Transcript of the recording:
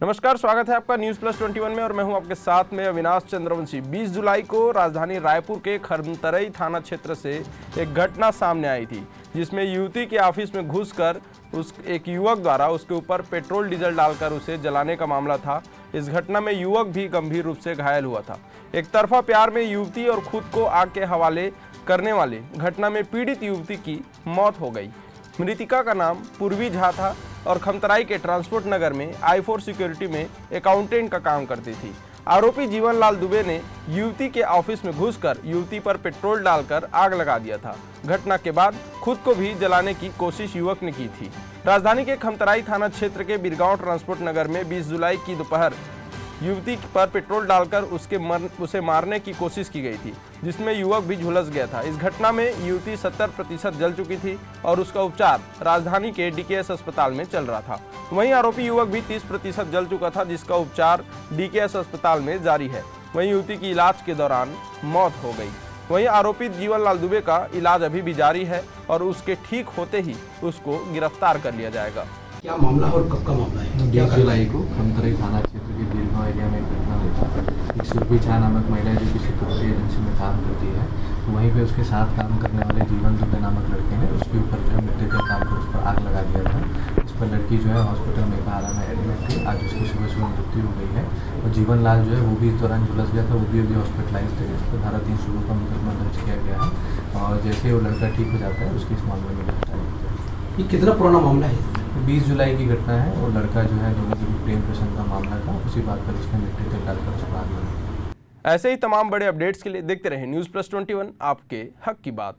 नमस्कार, स्वागत है आपका न्यूज़ प्लस 21 में और मैं हूं आपके साथ में अविनाश चंद्रवंशी। 20 जुलाई को राजधानी रायपुर के खरमतरई थाना क्षेत्र से एक घटना सामने आई थी, जिसमें युवती के ऑफिस में घुसकर एक युवक द्वारा उसके ऊपर पेट्रोल डीजल डालकर उसे जलाने का मामला था। इस घटना में युवक भी गंभीर रूप से घायल हुआ था। एक तरफा प्यार में युवती और खुद को आग के हवाले करने वाले घटना में पीड़ित युवती की मौत हो गई। मृतिका का नाम पूर्वी झा था और खमतराई के ट्रांसपोर्ट नगर में I4 सिक्योरिटी में अकाउंटेंट का काम करती थी। आरोपी जीवनलाल दुबे ने युवती के ऑफिस में घुसकर युवती पर पेट्रोल डालकर आग लगा दिया था। घटना के बाद खुद को भी जलाने की कोशिश युवक ने की थी। राजधानी के खमतराई थाना क्षेत्र के बिरगांव ट्रांसपोर्ट नगर में 20 जुलाई की दोपहर युवती पर पेट्रोल डालकर उसे मारने की कोशिश की गई थी, जिसमें युवक भी झुलस गया था। इस घटना में युवती 70% जल चुकी थी और उसका उपचार राजधानी के DKS अस्पताल में चल रहा था। वहीं आरोपी युवक भी 30% जल चुका था, जिसका उपचार DKS अस्पताल में जारी है। वहीं युवती की इलाज के दौरान मौत हो गई। वहीं आरोपित जीवनलाल दुबे का इलाज अभी भी जारी है और उसके ठीक होते ही उसको गिरफ्तार कर लिया जाएगा। क्या मामला और कब का मामला है? 20 जुलाई को खमतराई थाना क्षेत्र के बिरगांव एरिया में एक घटना हुई थी। एक सुरभि झा नामक महिला जो कि सिक्योरिटी एजेंसी में काम करती है, तो वहीं पे उसके साथ काम करने वाले जीवन दुबे नामक लड़के ने उसके ऊपर जो है मिट्टी तेल डालकर उस पर आग लगा दिया था। इस पर लड़की जो है हॉस्पिटल में सहारा में एडमिट थी। आज उसकी सुबह मृत्यु हो गई है और जीवनलाल जो है वो भी इस दौरान झुलस गया था, वो भी अभी हॉस्पिटलाइज थे। इस पर धारा 316 का मुकदमा दर्ज किया गया है और जैसे वो लड़का ठीक हो जाता है उसकी इस मामले में गिरफ्तारी की जाएगी। ये कितना पुराना मामला है? 20 जुलाई की घटना है और लड़का जो है दोनों के प्रेम प्रसंग का मामला था। उसी बात पर उसने मिट्टी तेल डालकर उस पर आग लगा दी। ऐसे ही तमाम बड़े अपडेट्स के लिए देखते रहें न्यूज़ प्लस 21, आपके हक की बात।